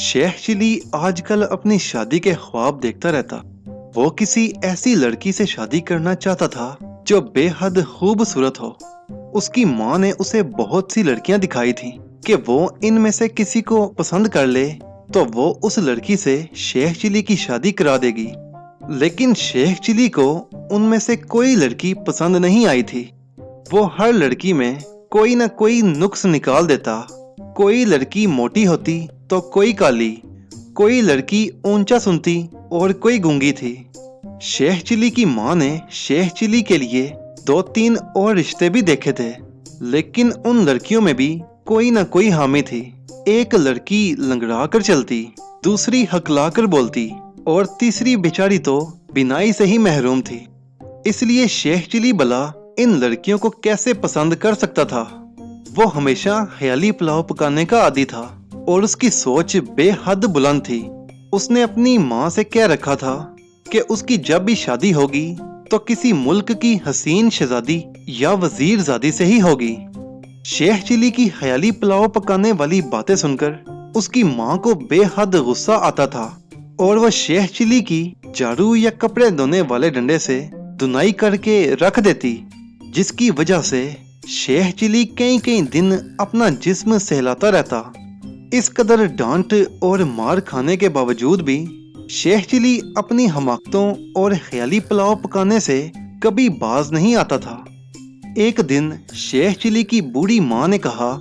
Sheikh chilli आजकल अपनी शादी के ख्वाब देखता रहता। वो किसी ऐसी लड़की से शादी करना चाहता था जो बेहद खूबसूरत हो। उसकी माँ ने उसे बहुत सी लड़कियां दिखाई थीं कि वो इनमें से किसी को पसंद कर ले तो वो उस लड़की से शेख चिली की शादी करा देगी। लेकिन शेख चिली को उनमें से कोई लड़की पसंद नहीं आई थी। वो हर लड़की में कोई ना कोई नुक्स निकाल देता। कोई लड़की मोटी होती तो कोई काली, कोई लड़की ऊंचा सुनती और कोई गूंगी थी। शेख चिली की माँ ने शेख चिली के लिए 2-3 और रिश्ते भी देखे थे, लेकिन उन लड़कियों में भी कोई ना कोई हामी थी। एक लड़की लंगड़ा कर चलती, दूसरी हकला कर बोलती और तीसरी बेचारी तो बिनाई से ही महरूम थी। इसलिए शेख चिली भला इन लड़कियों को कैसे पसंद कर सकता था। वो हमेशा ख्याली पुलाव पकाने का आदी था और उसकी सोच बेहद बुलंद थी। उसने अपनी माँ से कह रखा था कि उसकी जब भी शादी होगी तो किसी मुल्क की हसीन शहजादी या वजीरजादी से ही होगी। शेख चिली की ख्याली पुलाव पकाने वाली बातें सुनकर उसकी माँ को बेहद गुस्सा आता था और वह शेख चिली की झाड़ू या कपड़े धोने वाले डंडे से धुनाई करके रख देती, जिसकी वजह से शेख चिली कई कई दिन अपना जिस्म सहलाता रहता। इस कदर डांट और मार खाने के बावजूद भी शेख चिली अपनी हमाकतों और ख्याली पुलाव पकाने से कभी बाज नहीं आता था। एक दिन शेख चिली की बूढ़ी माँ ने कहा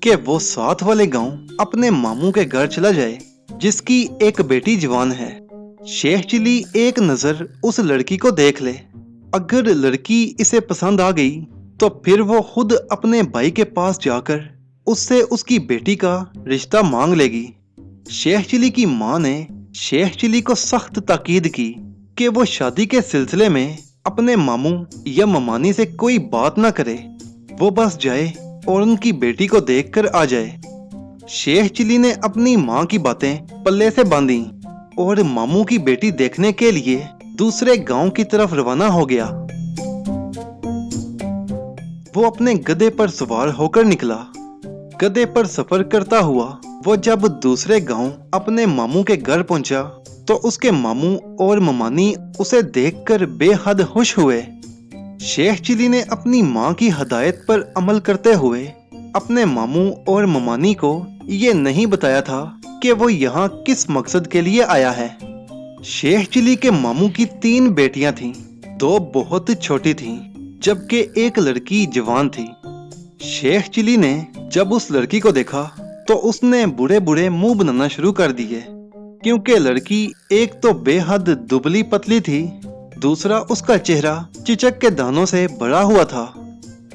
कि वो साथ वाले गांव अपने मामू के घर चला जाए, जिसकी एक बेटी जवान है। शेख चिली एक नजर उस लड़की को देख ले। अगर लड़की इसे पसंद आ गई तो फिर वो खुद अपने भाई के पास जाकर उससे उसकी बेटी का रिश्ता मांग लेगी। शेख चिली की माँ ने शेख चिली को सख्त ताकीद की कि वो शादी के सिलसिले में अपने मामू या ममानी से कोई बात ना करे। वो बस जाए और उनकी बेटी को देखकर आ जाए। शेख चिली ने अपनी माँ की बातें पल्ले से बांधी और मामू की बेटी देखने के लिए दूसरे गांव की तरफ रवाना हो गया। वो अपने गधे पर सवार होकर निकला। गधे पर सफर करता हुआ वो जब दूसरे गांव अपने मामू के घर पहुंचा तो उसके मामू और ममानी उसे देखकर बेहद खुश हुए। शेख चिली ने अपनी माँ की हदायत पर अमल करते हुए अपने मामू और ममानी को ये नहीं बताया था कि वो यहाँ किस मकसद के लिए आया है। शेख चिली के मामू की 3 बेटियां थीं। 2 बहुत छोटी थीं, जबकि एक लड़की जवान थी। शेख चिली ने जब उस लड़की को देखा तो उसने बुरे बुरे मुंह बनाना शुरू कर दिए, क्योंकि लड़की एक तो बेहद दुबली पतली थी, दूसरा उसका चेहरा चिचक के दानों से भरा हुआ था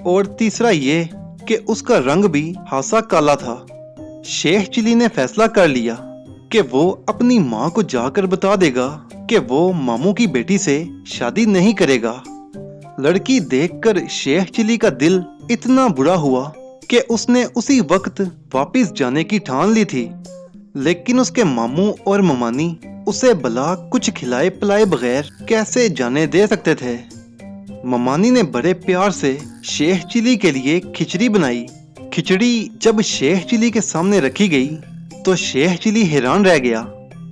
और तीसरा ये कि उसका रंग भी खासा काला था। शेख चिली ने फैसला कर लिया कि वो अपनी माँ को जाकर बता देगा कि वो मामू की बेटी से शादी नहीं करेगा। लड़की देखकर शेख चिली का दिल इतना बुरा हुआ कि उसने उसी वक्त वापस जाने की ठान ली थी। लेकिन उसके मामू और ममानी उसे भला कुछ खिलाए पिलाए बगैर कैसे जाने दे सकते थे। ममानी ने बड़े प्यार से शेख चिली के लिए खिचड़ी बनाई। खिचड़ी जब शेख चिली के सामने रखी गई तो शेख चिली हैरान रह गया।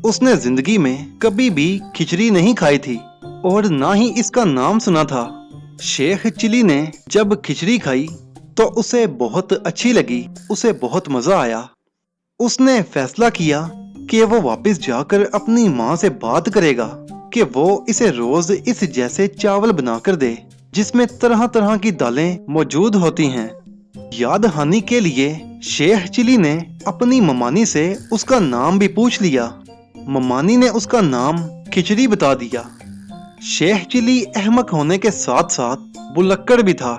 उसने जिंदगी में कभी भी खिचड़ी नहीं खाई थी और ना ही इसका नाम सुना था। शेख चिली ने जब खिचड़ी खाई तो उसे बहुत अच्छी लगी, उसे बहुत मजा आया। उसने फैसला किया कि वो वापस जाकर अपनी माँ से बात करेगा कि वो इसे रोज इस जैसे चावल बनाकर दे जिसमें तरह तरह की दालें मौजूद होती हैं। याद हानि के लिए शेख चिली ने अपनी ममानी से उसका नाम भी पूछ लिया। ममानी ने उसका नाम खिचड़ी बता दिया। शेख चिली अहमक होने के साथ साथ बुलक्कड़ भी था।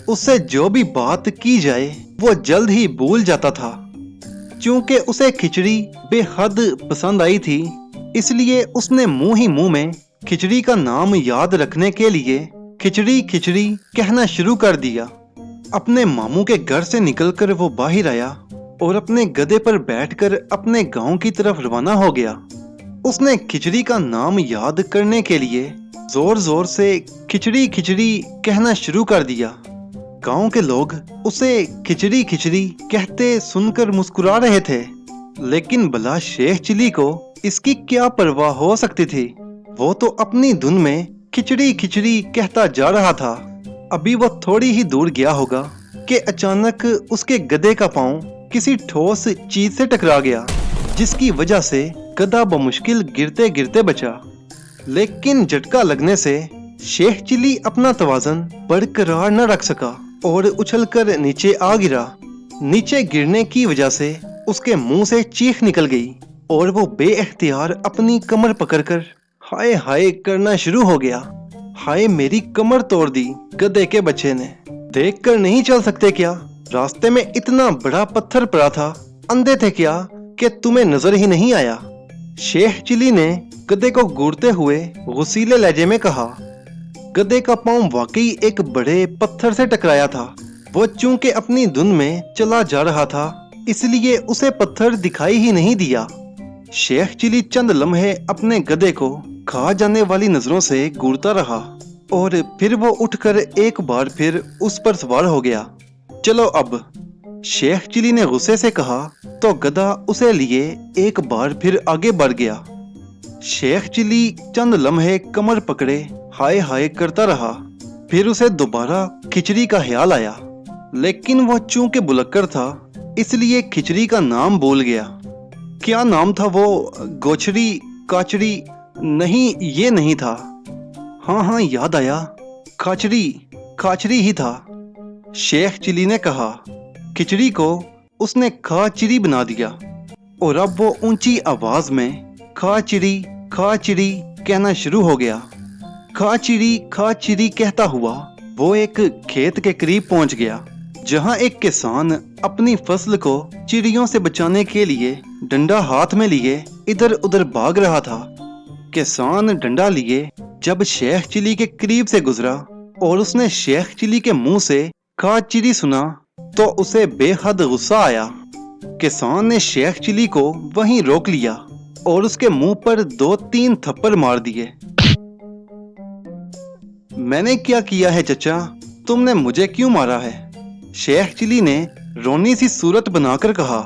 उससे जो भी बात की जाए वो जल्द ही भूल जाता था। चूंकि उसे खिचड़ी बेहद पसंद आई थी, इसलिए उसने मुंह ही मुंह में खिचड़ी का नाम याद रखने के लिए खिचड़ी खिचड़ी कहना शुरू कर दिया। अपने मामू के घर से निकलकर वो बाहर आया और अपने गधे पर बैठकर अपने गांव की तरफ रवाना हो गया। उसने खिचड़ी का नाम याद करने के लिए जोर जोर से खिचड़ी खिचड़ी कहना शुरू कर दिया। गांव के लोग उसे खिचड़ी खिचड़ी कहते सुनकर मुस्कुरा रहे थे। लेकिन भला शेख चिली को इसकी क्या परवाह हो सकती थी। वो तो अपनी धुन में खिचड़ी खिचड़ी कहता जा रहा था। अभी वो थोड़ी ही दूर गया होगा कि अचानक उसके गधे का पांव किसी ठोस चीज से टकरा गया, जिसकी वजह से गधा बमुश्किल गिरते गिरते बचा। लेकिन झटका लगने से शेख चिली अपना तवाज़ुन बरकरार न रख सका और उछलकर नीचे आ गिरा। नीचे गिरने की वजह से उसके मुंह से चीख निकल गई और वो बेइख्तियार अपनी कमर पकड़कर हाय हाय करना शुरू हो गया। हाय मेरी कमर तोड़ दी गधे के बच्चे ने। देख कर नहीं चल सकते क्या? रास्ते में इतना बड़ा पत्थर पड़ा था, अंधे थे क्या कि तुम्हें नजर ही नहीं आया? शेख चिली ने गधे को घूरते हुए गुस्सीले लहजे में कहा। गधे का पांव वाकई एक बड़े पत्थर से टकराया था। वो चूंकि अपनी धुन में चला जा रहा था, इसलिए उसे पत्थर दिखाई ही नहीं दिया। शेख चिली चंद लम्हे अपने गधे को खा जाने वाली नजरों से घूरता रहा और फिर वो उठकर एक बार फिर उस पर सवार हो गया। चलो अब, शेख चिली ने गुस्से से कहा तो गधा उसे लिए एक बार फिर आगे बढ़ गया। शेख चिली चंद लम्हे कमर पकड़े हाय हाय करता रहा। फिर उसे दोबारा खिचड़ी का ख्याल आया, लेकिन वो चूंकि बुलक्कड़ था इसलिए खिचड़ी का नाम भूल गया। क्या नाम था वो? गोचड़ी, काचड़ी? नहीं, ये नहीं था। हाँ याद आया, खाचड़ी ही था। शेख चिली ने कहा। खिचड़ी को उसने खाचड़ी बना दिया और अब वो ऊंची आवाज में खाचड़ी कहना शुरू हो गया। खाचड़ी कहता हुआ वो एक खेत के करीब पहुंच गया, जहां एक किसान अपनी फसल को चिड़ियों से बचाने के लिए डंडा हाथ में लिए इधर उधर भाग रहा था। किसान डंडा लिए जब शेख चिली के करीब से गुजरा और उसने शेख चिली के मुंह से खाचड़ी सुना तो उसे बेहद गुस्सा आया। किसान ने शेख चिली को वहीं रोक लिया और उसके मुंह पर 2-3 थप्पड़ मार दिए। मैंने क्या किया है चचा? तुमने मुझे क्यों मारा है? शेख चिली ने रोनी सी सूरत बनाकर कहा।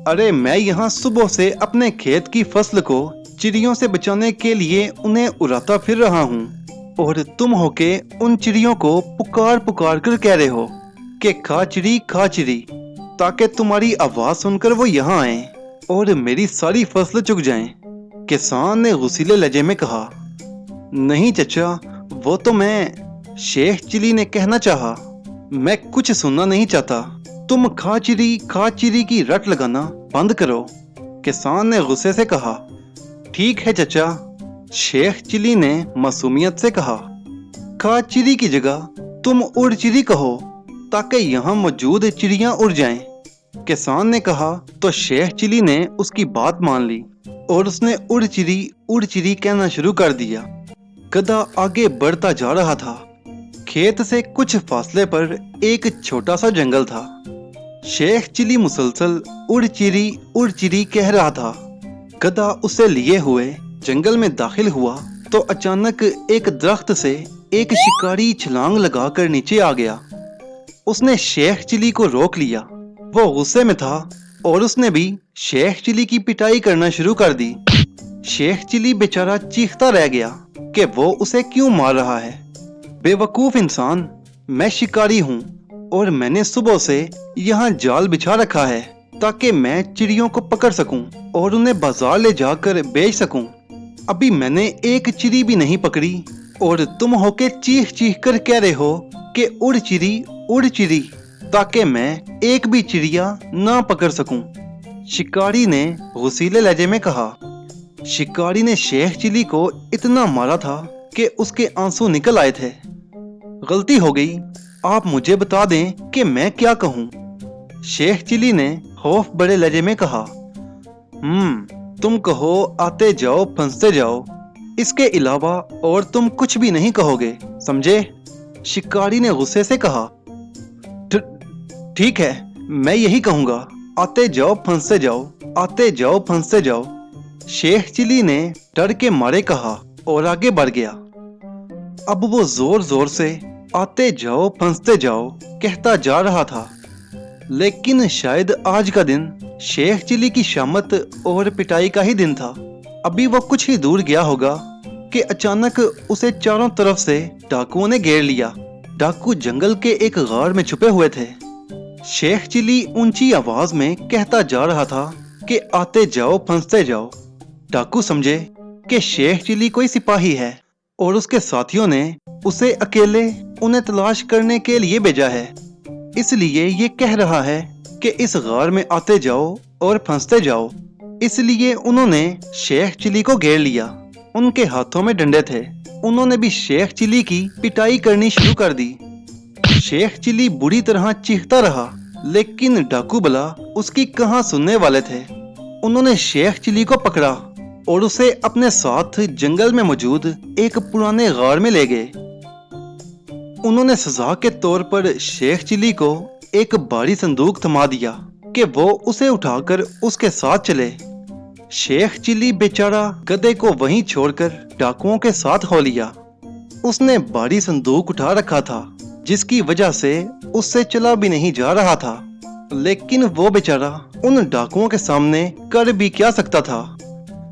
अरे मैं यहाँ सुबह से अपने खेत की फसल को चिड़ियों से बचाने के लिए उन्हें उड़ाता फिर रहा हूँ और तुम होके उन चिड़ियों को पुकार पुकार कर कह रहे हो कि खाचड़ी ताकि तुम्हारी आवाज सुनकर वो यहाँ आए और मेरी सारी फसल चुग जाएं। किसान ने गुस्सीले लहजे में कहा। नहीं चचा, वो तो मैं, शेख चिली ने कहना चाहा। मैं कुछ सुनना नहीं चाहता। तुम खाचड़ी की रट लगाना बंद करो। किसान ने गुस्से से कहा। ठीक है चचा, शेख चिली ने मासूमियत से कहा। खाचड़ी की जगह तुम उड़चिड़ी कहो ताकि यहाँ मौजूद चिड़ियाँ उड़ जाएं। किसान ने कहा तो शेख चिली ने उसकी बात मान ली और उसने उड़चिड़ी कहना शुरू कर दिया। गधा आगे बढ़ता जा रहा था। खेत से कुछ फासले पर एक छोटा सा जंगल था। शेख चिली मुसलसल उड़चिड़ी कह रहा था। गधा उसे लिए हुए जंगल में दाखिल हुआ तो अचानक एक दरख्त से एक शिकारी छलांग लगाकर नीचे आ गया। उसने शेख चिली को रोक लिया। वो गुस्से में था और उसने भी शेख चिली की पिटाई करना शुरू कर दी। शेख चिली बेचारा चीखता रह गया कि वो उसे क्यों मार रहा है। बेवकूफ इंसान, मैं शिकारी हूँ और मैंने सुबह से यहाँ जाल बिछा रखा है ताकि मैं चिड़ियों को पकड़ सकूं और उन्हें बाजार ले जाकर बेच सकूं। अभी मैंने एक चिड़ी भी नहीं पकड़ी और तुम होके चीख चीख कर कह रहे हो कि उड़ चिड़ी ताकि मैं एक भी चिड़िया ना पकड़ सकूं। शिकारी ने गुस्सीले लहजे में कहा। शिकारी ने शेख चिली को इतना मारा था कि उसके आंसू निकल आए थे। गलती हो गई, आप मुझे बता दें कि मैं क्या कहूँ। शेख चिली ने खौफ बड़े लहजे में कहा। तुम कहो आते जाओ फंसते जाओ, इसके अलावा और तुम कुछ भी नहीं कहोगे, समझे? शिकारी ने गुस्से से कहा। ठीक है, मैं यही कहूँगा, आते जाओ फंसते जाओ, आते जाओ फंसते जाओ। शेख चिली ने डर के मारे कहा और आगे बढ़ गया। अब वो जोर जोर से आते जाओ फंसते जाओ कहता जा रहा था, लेकिन शायद आज का दिन शेख चिली की शामत और पिटाई का ही दिन था। अभी वो कुछ ही दूर गया होगा कि अचानक उसे चारों तरफ से डाकुओं ने घेर लिया। डाकू जंगल के एक गार में छुपे हुए थे। शेख चिली ऊंची आवाज में कहता जा रहा था कि आते जाओ फंसते जाओ। डाकू समझे कि शेख चिली कोई सिपाही है और उसके साथियों ने उसे अकेले उन्हें तलाश करने के लिए भेजा है, इसलिए ये कह रहा है कि इस गार में आते जाओ और फंसते जाओ। इसलिए उन्होंने शेख चिली को घेर लिया। उनके हाथों में डंडे थे। उन्होंने भी शेख चिली की पिटाई करनी शुरू कर दी। शेख चिली बुरी तरह चीखता रहा, लेकिन डाकू बला उसकी कहां सुनने वाले थे। उन्होंने शेख चिली को पकड़ा और उसे अपने साथ जंगल में मौजूद एक पुराने गार में ले गए। उन्होंने सजा के तौर पर शेख चिली को एक भारी संदूक थमा दिया कि वो उसे उठाकर उसके साथ चले। शेख चिली बेचारा गधे को वहीं छोड़कर डाकुओं के साथ हो लिया। उसने भारी संदूक उठा रखा था, जिसकी वजह से उससे चला भी नहीं जा रहा था। लेकिन वो बेचारा उन डाकुओं के सामने कर भी क्या सकता था।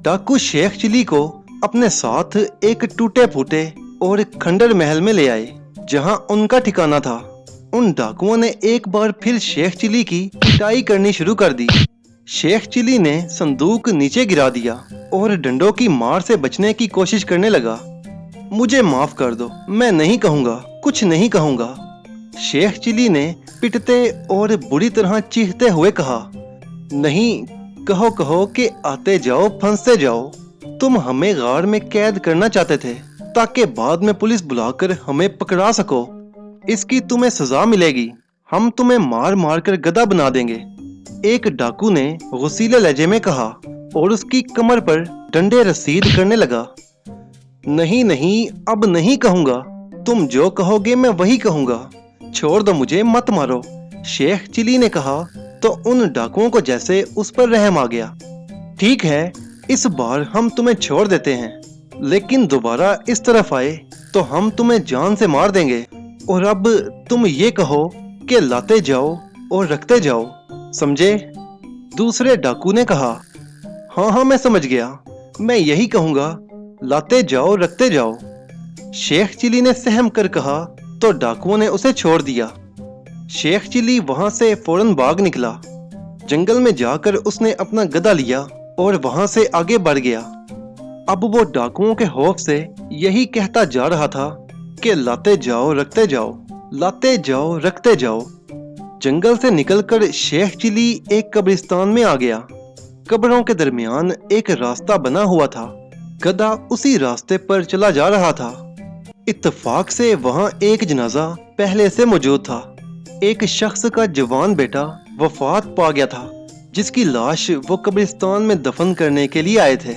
डाकू शेख चिली को अपने साथ एक टूटे फूटे और खंडर महल में ले आए, जहां उनका ठिकाना था। उन डाकुओं ने एक बार फिर शेख चिली की पिटाई करनी शुरू कर दी। शेख चिली ने संदूक नीचे गिरा दिया और डंडों की मार से बचने की कोशिश करने लगा। मुझे माफ कर दो, मैं नहीं कहूँगा, कुछ नहीं कहूँगा। शेख चिली ने पिटते और बुरी तरह चीखते हुए कहा, नहीं, कहो कहो कि आते जाओ फंसते जाओ। तुम हमें गार में कैद करना चाहते थे ताकि बाद में पुलिस बुलाकर हमें पकड़ा सको। इसकी तुम्हें सजा मिलेगी। हम तुम्हें मार मार कर गधा बना देंगे। एक डाकू ने गुस्सीले लहजे में कहा और उसकी कमर पर डंडे रसीद करने लगा। नहीं नहीं, अब नहीं कहूँगा। तुम जो कहोगे मैं वही कहूँगा। छोड़ दो मुझे, मत मारो। शेख चिली ने कहा तो उन डाकुओं को जैसे उस पर रहम आ गया। ठीक है, इस बार हम तुम्हें छोड़ देते हैं, लेकिन दोबारा इस तरफ आए तो हम तुम्हें जान से मार देंगे। और अब तुम ये कहो कि लाते जाओ और रखते जाओ, समझे? दूसरे डाकू ने कहा, हाँ हाँ, मैं समझ गया। मैं यही कहूँगा, लाते जाओ रखते जाओ। शेख चिली ने सहम कर कहा तो डाकुओं ने उसे छोड़ दिया। शेख चिली वहां से फौरन भाग निकला। जंगल में जाकर उसने अपना गधा लिया और वहां से आगे बढ़ गया। अब वो डाकुओं के खौफ से यही कहता जा रहा था कि लाते जाओ रखते जाओ, लाते जाओ रखते जाओ। जंगल से निकलकर शेख चिली एक कब्रिस्तान में आ गया। कब्रों के दरमियान एक रास्ता बना हुआ था। गधा उसी रास्ते पर चला जा रहा था। इत्तेफाक से वहां एक जनाजा पहले से मौजूद था। एक शख्स का जवान बेटा वफात पा गया था, जिसकी लाश वो कब्रिस्तान में दफन करने के लिए आए थे।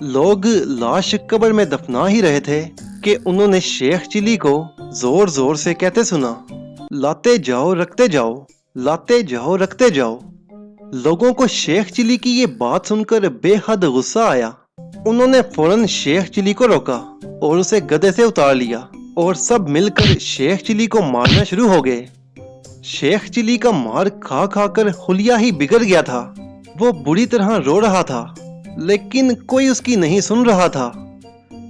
लोग लाश कब्र में दफना ही रहे थे कि उन्होंने शेख चिली को जोर जोर से कहते सुना, लाते जाओ रखते जाओ, लाते जाओ रखते जाओ। लोगों को शेख चिली की ये बात सुनकर बेहद गुस्सा आया। उन्होंने फौरन शेख चिली को रोका और उसे गधे से उतार लिया और सब मिलकर शेख चिली को मारना शुरू हो गए। शेख चिली का मार खा खा कर हुलिया ही बिगड़ गया था। वो बुरी तरह रो रहा था, लेकिन कोई उसकी नहीं सुन रहा था।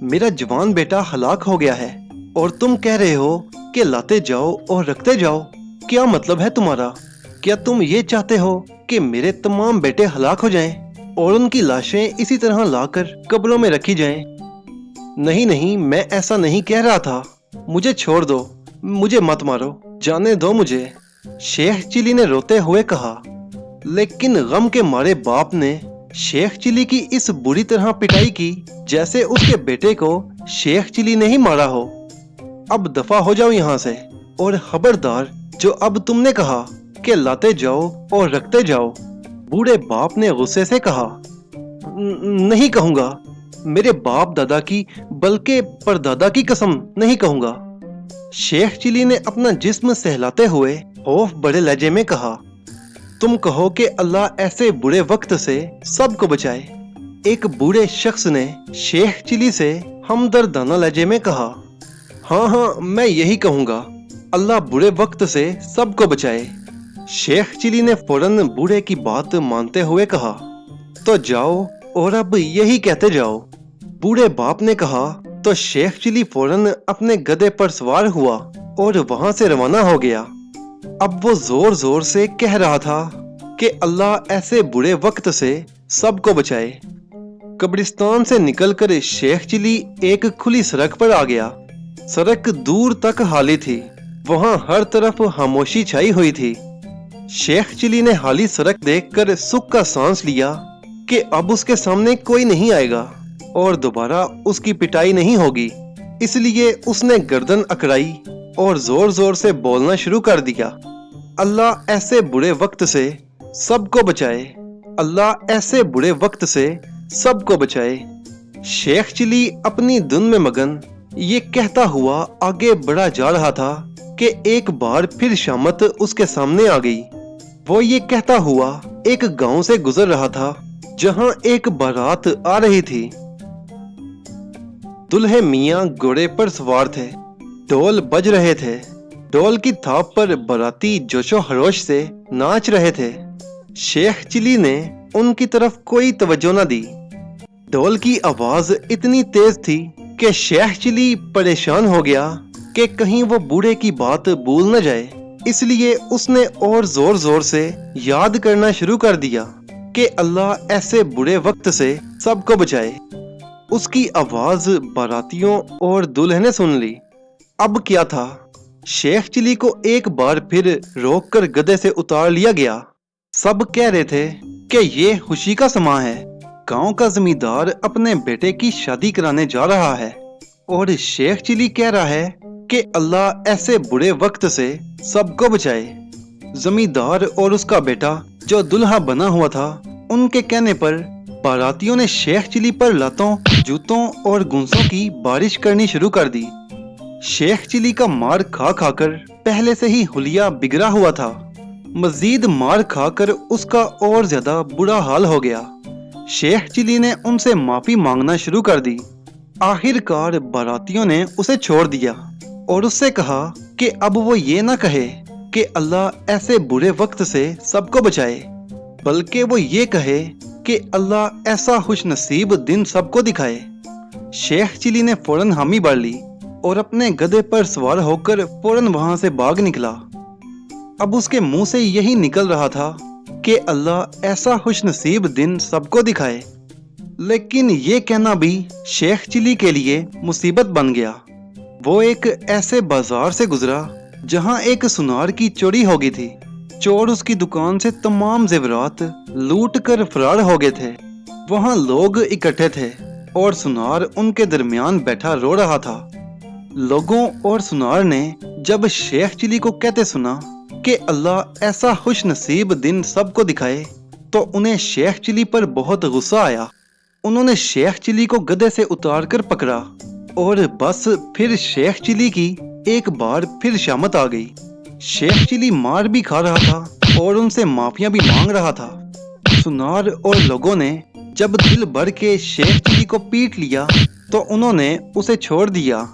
मेरा जवान बेटा हलाक हो गया है और तुम कह रहे हो कि लाते जाओ और रखते जाओ। क्या मतलब है तुम्हारा? क्या तुम ये चाहते हो कि मेरे तमाम बेटे हलाक हो जाएं और उनकी लाशें इसी तरह लाकर कब्रों में रखी जाएं? नहीं नहीं, मैं ऐसा नहीं कह रहा था। मुझे छोड़ दो, मुझे मत मारो, जाने दो मुझे। शेख चिली ने रोते हुए कहा। लेकिन गम के मारे बाप ने शेख चिली की इस बुरी तरह पिटाई की जैसे उसके बेटे को शेख चिली ने ही मारा हो। अब दफा हो जाओ यहाँ से, और खबरदार, जो अब तुमने कहा कि लाते जाओ और रखते जाओ। बूढ़े बाप ने गुस्से से कहा, नहीं कहूँगा। मेरे बाप दादा की बल्कि परदादा की कसम नहीं कहूँगा। शेख चिली ने अपना जिस्म सहलाते हुए खौफ बड़े लहजे में कहा, तुम कहो कि अल्लाह ऐसे बुरे वक्त से सबको बचाए। एक बूढ़े शख्स ने शेख चिली से हमदर्दाना लहजे में कहा, हाँ हाँ, मैं यही कहूँगा, अल्लाह बुरे वक्त से सबको बचाए। शेख चिली ने फौरन बूढ़े की बात मानते हुए कहा, तो जाओ और अब यही कहते जाओ। बूढ़े बाप ने कहा तो शेख चिली फौरन अपने गधे पर सवार हुआ और वहां से रवाना हो गया। अब वो जोर जोर से कह रहा था कि अल्लाह ऐसे बुरे वक्त से सबको बचाए। कब्रिस्तान से निकलकर शेख चिली एक खुली सड़क पर आ गया। सड़क दूर तक खाली थी, वहां हर तरफ खामोशी छाई हुई थी। शेख चिली ने खाली सड़क देखकर सुख का सांस लिया कि अब उसके सामने कोई नहीं आएगा और दोबारा उसकी पिटाई नहीं होगी। इसलिए उसने गर्दन अकड़ाई और जोर जोर से बोलना शुरू कर दिया, अल्लाह ऐसे बुरे वक्त से सबको बचाए, अल्लाह ऐसे बुरे वक्त से सबको बचाए। शेख चिली अपनी धुन में मगन ये कहता हुआ आगे बढ़ा जा रहा था कि एक बार फिर शामत उसके सामने आ गई। वो ये कहता हुआ एक गांव से गुजर रहा था जहां एक बारात आ रही थी। दुल्हे मियां घोड़े पर सवार थे, ढोल बज रहे थे। ढोल की थाप पर बाराती जोशो खरोश से नाच रहे थे। शेख चिली ने उनकी तरफ कोई तवज्जो न दी। ढोल की आवाज इतनी तेज थी कि शेख चिली परेशान हो गया कि कहीं वो बूढ़े की बात भूल न जाए। इसलिए उसने और जोर जोर से याद करना शुरू कर दिया कि अल्लाह ऐसे बुरे वक्त से सबको बचाए। उसकी आवाज बारातियों और दूल्हे ने सुन ली। अब क्या था, शेख चिली को एक बार फिर रोककर गधे से उतार लिया गया। सब कह रहे थे कि ये खुशी का समा है, गांव का जमींदार अपने बेटे की शादी कराने जा रहा है और शेख चिली कह रहा है कि अल्लाह ऐसे बुरे वक्त से सबको बचाए। जमींदार और उसका बेटा जो दुल्हा बना हुआ था, उनके कहने पर बारातियों ने शेख चिली पर लातों, जूतों और गुंसों की बारिश करनी शुरू कर दी। शेख चिली का मार खा खाकर पहले से ही हुलिया बिगड़ा हुआ था। मजीद मार खाकर उसका और ज्यादा बुरा हाल हो गया। शेख चिली ने उनसे माफी मांगना शुरू कर दी। आखिरकार बारातियों ने उसे छोड़ दिया और उससे कहा कि अब वो ये ना कहे कि अल्लाह ऐसे बुरे वक्त से सबको बचाए, बल्कि वो ये कहे कि अल्लाह ऐसा खुशनसीब दिन सबको दिखाए। शेख चिली ने फौरन हामी भर ली और अपने गधे पर सवार होकर फौरन वहां से भाग निकला। अब उसके मुंह से यही निकल रहा था कि अल्लाह ऐसा खुशनसीब दिन सबको दिखाए, लेकिन ये कहना भी शेख चिली के लिए मुसीबत बन गया। वो एक ऐसे बाजार से गुजरा जहां एक सुनार की चोरी हो गई थी। चोर उसकी दुकान से तमाम जेवरात लूट कर फरार हो गए थे। वहां लोग इकट्ठे थे और सुनार उनके दरमियान बैठा रो रहा था। लोगों और सुनार ने जब शेख चिली को कहते सुना कि अल्लाह ऐसा खुश नसीब दिन सबको दिखाए, तो उन्हें शेख चिली पर बहुत गुस्सा आया। उन्होंने शेख चिली को गधे से उतार कर पकड़ा और बस फिर शेख चिली की एक बार फिर शामत आ गई। शेख चिली मार भी खा रहा था और उनसे माफियां भी मांग रहा था। सुनार और लोगों ने जब दिल भर के शेख चिली को पीट लिया तो उन्होंने उसे छोड़ दिया।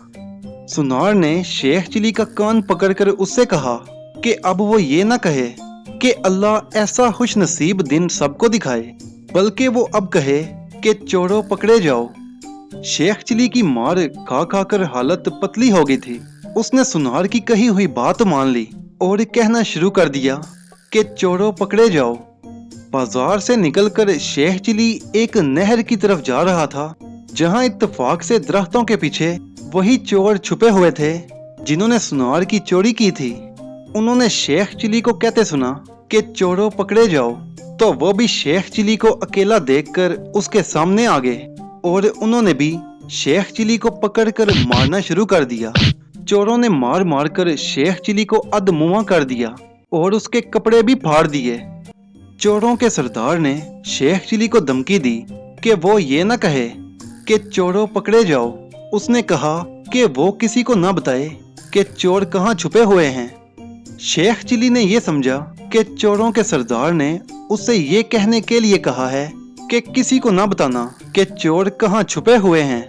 सुनार ने शेख चिली का कान पकड़कर उससे कहा कि अब वो ये ना कहे कि अल्लाह ऐसा खुश नसीब दिन सबको दिखाए, बल्कि वो अब कहे कि चोरों पकड़े जाओ। शेख चिली की मार खा खाकर हालत पतली हो गई थी। उसने सुनार की कही हुई बात मान ली और कहना शुरू कर दिया कि चोरों पकड़े जाओ। बाजार से निकलकर शेख चिली एक नहर की तरफ जा रहा था जहां इत्तेफाक से दरख्तों के पीछे वही चोर छुपे हुए थे जिन्होंने सुनार की चोरी की थी। उन्होंने शेख चिली को कहते सुना कि चोरों पकड़े जाओ, तो वो भी शेख चिली को अकेला देखकर उसके सामने आ गए और उन्होंने भी शेख चिली को पकड़कर मारना शुरू कर दिया। चोरों ने मार मार कर शेख चिली को अधमुआ कर दिया और उसके कपड़े भी फाड़ दिए। चोरों के सरदार ने शेख चिली को धमकी दी कि वो ये न कहे कि चोरों पकड़े जाओ। उसने कहा कि वो किसी को न बताए कि चोर कहाँ छुपे हुए हैं। शेख चिली ने यह समझा कि चोरों के सरदार ने उससे ये कहने के लिए कहा है कि किसी को न बताना कि चोर कहाँ छुपे हुए हैं।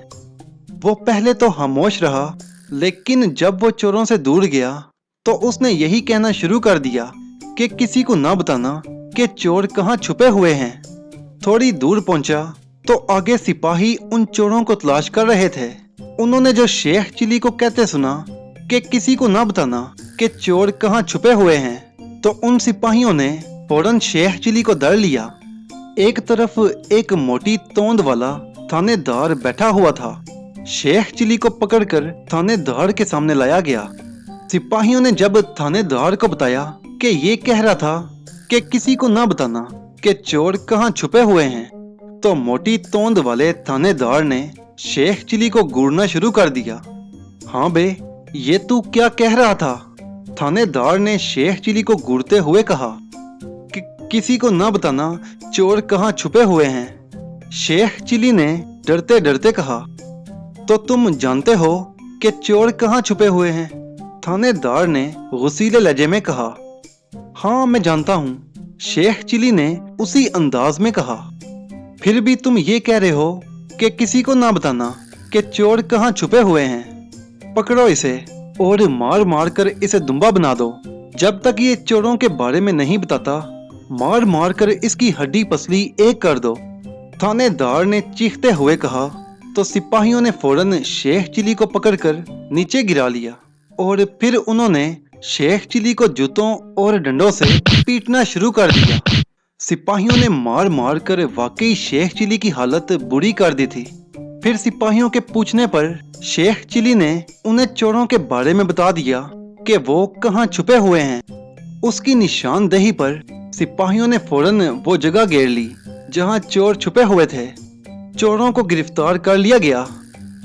वो पहले तो खामोश रहा, लेकिन जब वो चोरों से दूर गया तो उसने यही कहना शुरू कर दिया कि किसी को ना बताना कि चोर कहाँ छुपे हुए हैं। थोड़ी दूर पहुंचा तो आगे सिपाही उन चोरों को तलाश कर रहे थे। उन्होंने जो शेख चिली को कहते सुना कि किसी को ना बताना कि चोर कहाँ छुपे हुए हैं, तो उन सिपाहियों ने फौरन शेख चिली को धर लिया। एक तरफ एक मोटी तोंद वाला थानेदार बैठा हुआ था। शेख चिली को पकड़कर थानेदार के सामने लाया गया। सिपाहियों ने जब थानेदार को बताया कि ये कह रहा था कि किसी को ना बताना कि चोर कहाँ छुपे हुए हैं, तो मोटी तोंद वाले थानेदार ने शेख चिली को घूरना शुरू कर दिया। हाँ बे, ये तू क्या कह रहा था? थानेदार ने शेख चिली को घूरते हुए कहा कि किसी को ना बताना चोर कहाँ छुपे हुए हैं। शेख चिली ने डरते डरते कहा, तो तुम जानते हो कि चोर कहाँ छुपे हुए हैं? थानेदार ने गुस्सीले लहजे में कहा, हाँ मैं जानता हूँ। शेख चिली ने उसी अंदाज में कहा, फिर भी तुम ये कह रहे हो कि किसी को ना बताना कि चोर कहाँ छुपे हुए हैं। पकड़ो इसे और मार मार कर इसे दुम्बा बना दो। जब तक ये चोरों के बारे में नहीं बताता, मार मार कर इसकी हड्डी पसली एक कर दो। थानेदार ने चीखते हुए कहा तो सिपाहियों ने फौरन शेख चिली को पकड़कर नीचे गिरा लिया और फिर उन्होंने शेख चिली को जूतों और डंडों से पीटना शुरू कर दिया। सिपाहियों ने मार मार कर वाकई शेख चिली की हालत बुरी कर दी थी। फिर सिपाहियों के पूछने पर शेख चिली ने उन्हें चोरों के बारे में बता दिया कि वो कहाँ छुपे हुए हैं। उसकी निशानदेही पर सिपाहियों ने फौरन वो जगह घेर ली जहाँ चोर छुपे हुए थे। चोरों को गिरफ्तार कर लिया गया।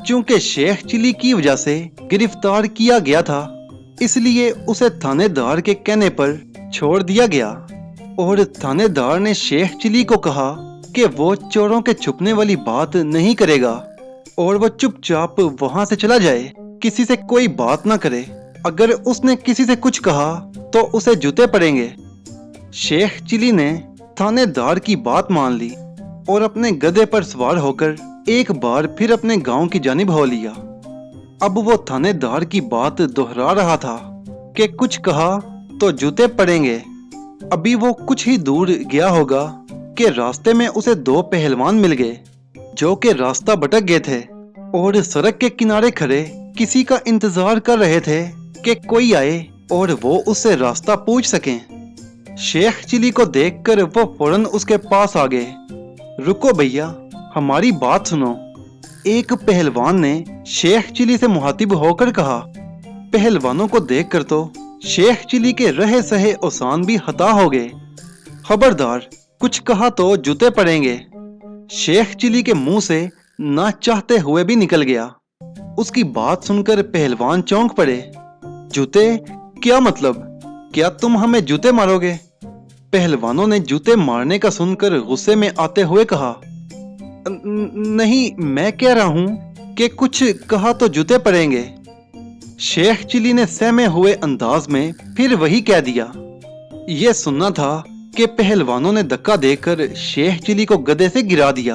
चूंकि शेख चिली की वजह से गिरफ्तार किया गया था, इसलिए उसे थानेदार के कहने पर छोड़ दिया गया और थानेदार ने शेख चिली को कहा कि वो चोरों के छुपने वाली बात नहीं करेगा और वो चुपचाप वहां से चला जाए, किसी से कोई बात ना करे। अगर उसने किसी से कुछ कहा तो उसे जूते पड़ेंगे। शेख चिली ने थानेदार की बात मान ली और अपने गधे पर सवार होकर एक बार फिर अपने गांव की जानिब हो लिया। अब वो थानेदार की बात दोहरा रहा था कि कुछ कहा तो जूते पड़ेंगे। अभी वो कुछ ही दूर गया होगा कि रास्ते में उसे दो पहलवान मिल गए जो कि रास्ता भटक गए थे और सड़क के किनारे खड़े किसी का इंतजार कर रहे थे कि कोई आए और वो उससे रास्ता पूछ सकें। शेख चिली को देखकर वो फौरन उसके पास आ गए। रुको भैया, हमारी बात सुनो। एक पहलवान ने शेख चिली से मुहातिब होकर कहा। पहलवानों को देखकर तो शेख चिली के रहे सहे औसान भी हता हो गए। खबरदार, कुछ कहा तो जूते पड़ेंगे। शेख चिली के मुंह से ना चाहते हुए भी निकल गया। उसकी बात सुनकर पहलवान चौंक पड़े। जूते? क्या मतलब? क्या तुम हमें जूते मारोगे? पहलवानों ने जूते मारने का सुनकर गुस्से में आते हुए कहा, नहीं, मैं कह रहा हूं कि कुछ कहा तो जूते पड़ेंगे। शेख चिली ने सहमे हुए अंदाज में फिर वही कह दिया। यह सुनना था कि पहलवानों ने धक्का देकर शेख चिली को गधे से गिरा दिया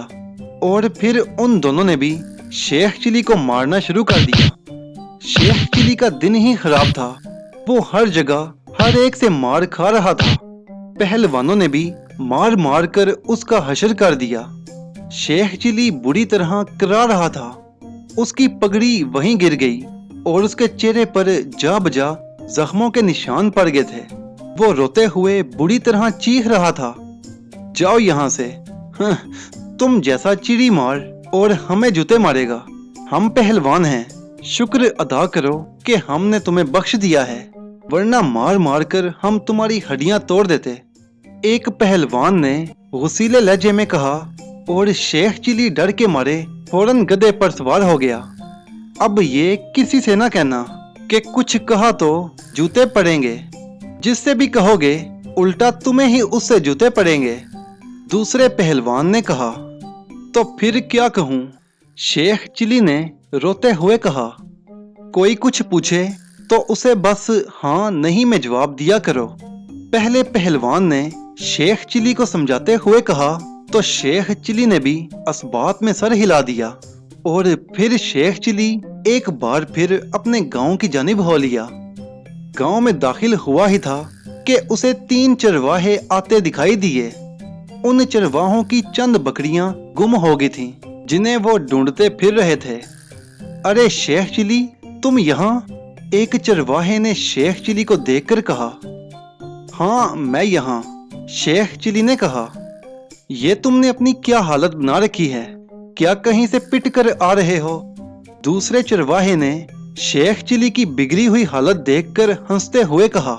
और फिर उन दोनों ने भी शेख चिली को मारना शुरू कर दिया। शेख चिली का दिन ही खराब था। वो हर जगह हर एक से मार खा रहा था। पहलवानों ने भी मार मार कर उसका हशर कर दिया। शेख चिली बुरी तरह करा रहा था। उसकी पगड़ी वहीं गिर गई और उसके चेहरे पर जा बजा जख्मों के निशान पड़ गए थे। वो रोते हुए बुरी तरह चीख रहा था, जाओ यहाँ से। तुम जैसा चिड़ी मार और हमें जूते मारेगा। हम पहलवान हैं, शुक्र अदा करो कि हमने तुम्हें बख्श दिया है, वरना मार मार कर हम तुम्हारी हड्डियां तोड़ देते। एक पहलवान ने गुस्सीले लहजे में कहा और शेख चिली डर के मारे फौरन गधे पर सवार हो गया। अब ये किसी से ना कहना कि कुछ कहा तो जूते पड़ेंगे। जिससे भी कहोगे उल्टा तुम्हें ही उससे जूते पड़ेंगे। दूसरे पहलवान ने कहा। तो फिर क्या कहूँ? शेख चिली ने रोते हुए कहा, कोई कुछ पूछे तो उसे बस हाँ नहीं में जवाब दिया करो। पहले पहलवान ने शेख चिली को समझाते हुए कहा तो शेख चिली ने भी असबात में सर हिला दिया और फिर शेख चिली एक बार फिर अपने गांव की जानिब हो लिया। गांव में दाखिल हुआ ही था कि उसे 3 चरवाहे आते दिखाई दिए। उन चरवाहों की चंद बकरियां गुम हो गई थीं, जिन्हें वो ढूंढते फिर रहे थे। अरे शेख चिली, तुम यहाँ? एक चरवाहे ने शेख चिली को देखकर कहा। हाँ, मैं यहाँ, शेख चिली ने कहा। ये तुमने अपनी क्या हालत बना रखी है? क्या कहीं से पिट कर आ रहे हो? दूसरे चरवाहे ने शेख चिली की बिगड़ी हुई हालत देखकर हंसते हुए कहा।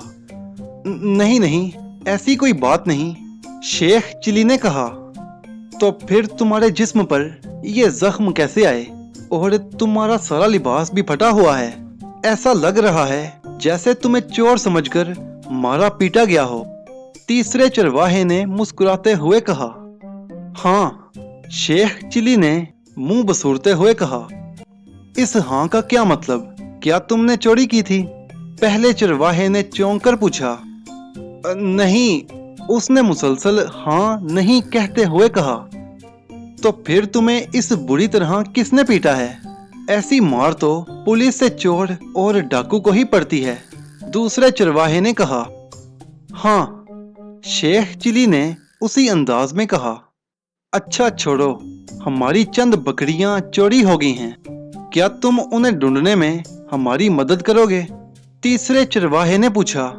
नहीं नहीं, ऐसी कोई बात नहीं, शेख चिली ने कहा। तो फिर तुम्हारे जिस्म पर ये जख्म कैसे आए? और तुम्हारा सारा लिबास भी फटा हुआ है। ऐसा लग रहा है जैसे तुम्हें चोर समझकर मारा पीटा गया हो। तीसरे चरवाहे ने मुस्कुराते हुए कहा। हाँ, शेख चिली ने मुंह बसूरते हुए कहा। इस हाँ का क्या मतलब? क्या तुमने चोरी की थी? पहले चरवाहे ने चौंक कर पूछा। नहीं, उसने मुसलसल हाँ नहीं कहते हुए कहा। तो फिर तुम्हें इस बुरी तरह किसने पीटा है? ऐसी मार तो पुलिस से चोर और डाकू को ही पड़ती है, दूसरे चरवाहे ने कहा। हाँ, शेख चिली ने उसी अंदाज में कहा। अच्छा छोड़ो, हमारी चंद बकरियां चोरी हो गई हैं, क्या तुम उन्हें ढूंढने में हमारी मदद करोगे? तीसरे चरवाहे ने पूछा।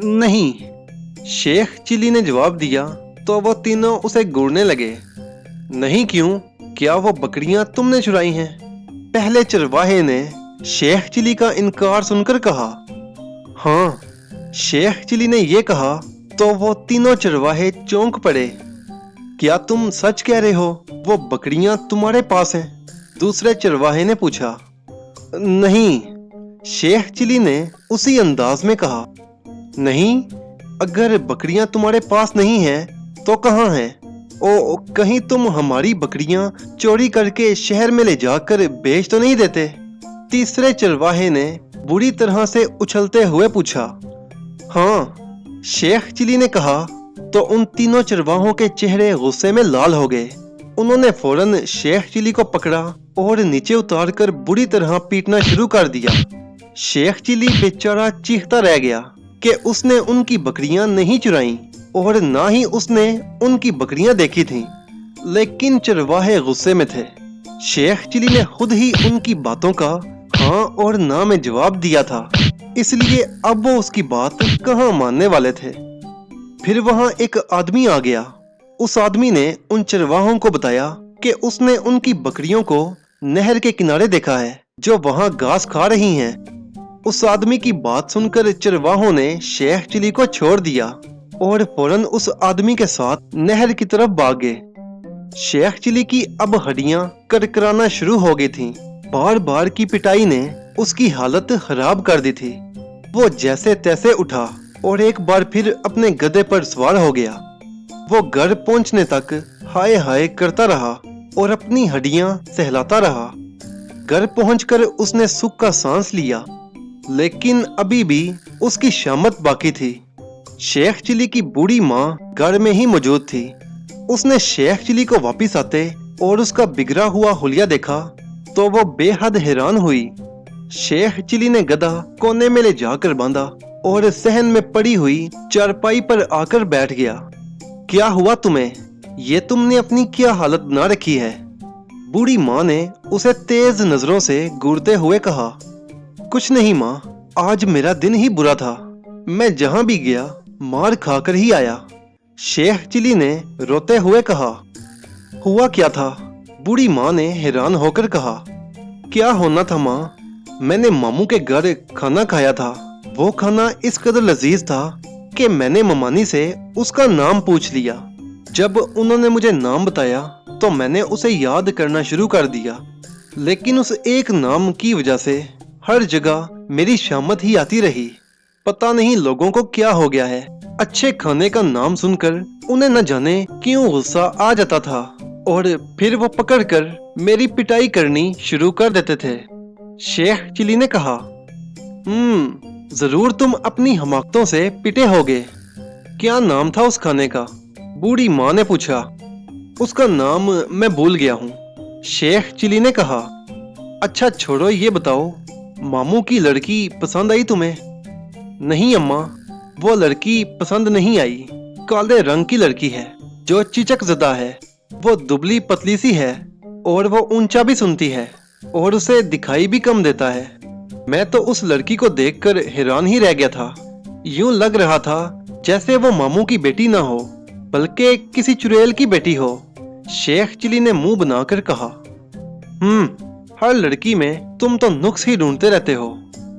नहीं, शेख चिली ने जवाब दिया तो वो तीनों उसे घूरने लगे। नहीं क्यों? क्या वो बकरियां तुमने चुराई हैं? पहले चरवाहे ने शेख चिली का इनकार सुनकर कहा। हाँ, शेख चिली ने ये कहा तो वो तीनों चरवाहे चौंक पड़े। क्या तुम सच कह रहे हो? वो बकरियां तुम्हारे पास हैं? दूसरे चरवाहे ने पूछा। नहीं, शेख चिली ने उसी अंदाज में कहा। नहीं, अगर बकरियां तुम्हारे पास नहीं हैं तो कहाँ हैं? ओ, कहीं तुम हमारी बकरियां चोरी करके शहर में ले जाकर बेच तो नहीं देते? तीसरे चरवाहे ने बुरी तरह से उछलते हुए पूछा। हाँ, शेख चिली ने कहा तो उन तीनों चरवाहों के चेहरे गुस्से में लाल हो गए। उन्होंने फौरन शेख चिली को पकड़ा और नीचे उतारकर बुरी तरह पीटना शुरू कर दिया। शेख चिली बेचारा चीखता रह गया कि उसने उनकी बकरियां नहीं चुराई और ना ही उसने उनकी बकरियां देखी थीं। लेकिन चरवाहे गुस्से में थे। शेख चिली ने खुद ही उनकी बातों का हाँ और ना में जवाब दिया था, इसलिए अब वो उसकी बात कहाँ मानने वाले थे। फिर वहां एक आदमी आ गया। उस आदमी ने उन चरवाहों को बताया कि उसने उनकी बकरियों को नहर के किनारे देखा है, जो वहां घास खा रही हैं। उस आदमी की बात सुनकर चरवाहों ने शेख चिली को छोड़ दिया और फौरन उस आदमी के साथ नहर की तरफ भाग गए। शेख चिली की अब हड्डियां करकराना शुरू हो गई थीं। बार बार की पिटाई ने उसकी हालत खराब कर दी थी। वो जैसे तैसे उठा और एक बार फिर अपने गधे पर सवार हो गया। वो घर पहुंचने तक हाय हाय करता रहा और अपनी हड्डियां सहलाता रहा। घर पहुंचकर उसने सुख का सांस लिया, लेकिन अभी भी उसकी शामत बाकी थी। शेख चिली की बूढ़ी माँ घर में ही मौजूद थी। उसने शेख चिली को वापस आते और उसका बिगड़ा हुआ हुलिया देखा तो वो बेहद हैरान हुई। शेख चिली ने गधा कोने में ले जाकर बांधा और सहन में पड़ी हुई चारपाई पर आकर बैठ गया। क्या हुआ तुम्हें? ये तुमने अपनी क्या हालत बना रखी है? बूढ़ी माँ ने उसे तेज नजरों से घूरते हुए कहा। कुछ नहीं माँ, आज मेरा दिन ही बुरा था। मैं जहाँ भी गया मार खाकर ही आया, शेख चिली ने रोते हुए कहा। हुआ क्या था? बूढ़ी माँ ने हैरान होकर कहा। क्या होना था माँ, मैंने मामू के घर खाना खाया था। वो खाना इस कदर लजीज था कि मैंने ममानी से उसका नाम पूछ लिया। जब उन्होंने मुझे नाम बताया तो मैंने उसे याद करना शुरू कर दिया, लेकिन उस एक नाम की वजह से हर जगह मेरी शामत ही आती रही। पता नहीं लोगों को क्या हो गया है, अच्छे खाने का नाम सुनकर उन्हें न जाने क्यों गुस्सा आ जाता था और फिर वो पकड़कर मेरी पिटाई करनी शुरू कर देते थे। शेख चिली ने कहा। जरूर तुम अपनी हमाकतों से पिटे होगे। क्या नाम था उस खाने का? बूढ़ी माँ ने पूछा। उसका नाम मैं भूल गया हूँ, शेख चिली ने कहा। अच्छा छोड़ो, ये बताओ मामू की लड़की पसंद आई तुम्हें? नहीं अम्मा, वो लड़की पसंद नहीं आई। काले रंग की लड़की है जो चिचक ज़दा है। वो दुबली पतली सी है और वो ऊंचा भी सुनती है और उसे दिखाई भी कम देता है। मैं तो उस लड़की को देखकर हैरान ही रह गया था। यूं लग रहा था जैसे वो मामू की बेटी ना हो बल्कि किसी चुड़ैल की बेटी हो। शेख चिली ने मुंह बनाकर कहा, हर लड़की में तुम तो नुक्स ही ढूंढते रहते हो।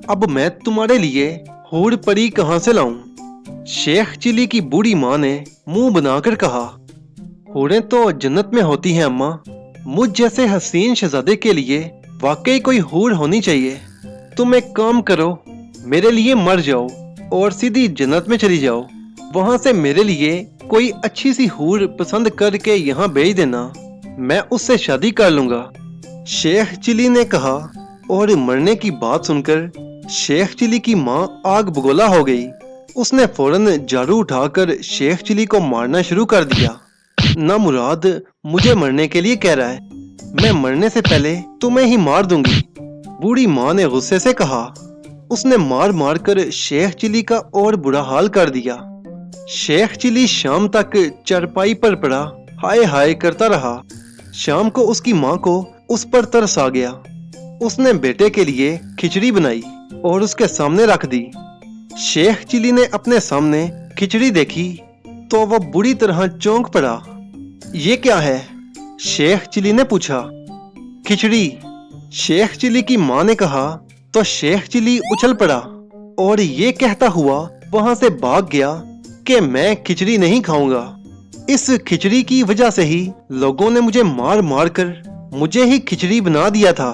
अब मैं तुम्हारे लिए हूर परी कहाँ से लाऊं? शेख चिली की बूढ़ी माँ ने मुंह बनाकर कहा, हूरें तो जन्नत में होती हैं अम्मा। मुझ जैसे हसीन शहजादे के लिए वाकई कोई हूर होनी चाहिए। तुम एक काम करो, मेरे लिए मर जाओ और सीधी जन्नत में चली जाओ। वहां से मेरे लिए कोई अच्छी सी हूर पसंद करके यहाँ भेज देना, मैं उससे शादी कर लूंगा। शेख चिली ने कहा और मरने की बात सुनकर शेख चिली की माँ आग बगोला हो गई। उसने फौरन झाड़ू उठाकर शेख चिली को मारना शुरू कर दिया। ना मुराद मुझे मरने के लिए कह रहा है, मैं मरने से पहले तुम्हें ही मार दूंगी, बूढ़ी माँ ने गुस्से से कहा। उसने मार मार कर शेख चिली का और बुरा हाल कर दिया। शेख चिली शाम तक चरपाई पर पड़ा हाय हाय करता रहा। शाम को उसकी माँ को उस पर तरस आ गया। उसने बेटे के लिए खिचड़ी बनाई और उसके सामने रख दी। शेख चिली ने अपने सामने खिचड़ी देखी तो वह बुरी तरह चौंक पड़ा। ये क्या है? शेख चिली ने पूछा। खिचड़ी, शेख चिली की माँ ने कहा तो शेख चिली उछल पड़ा और ये कहता हुआ वहां से भाग गया कि मैं खिचड़ी नहीं खाऊंगा। इस खिचड़ी की वजह से ही लोगों ने मुझे मार मार कर मुझे ही खिचड़ी बना दिया था।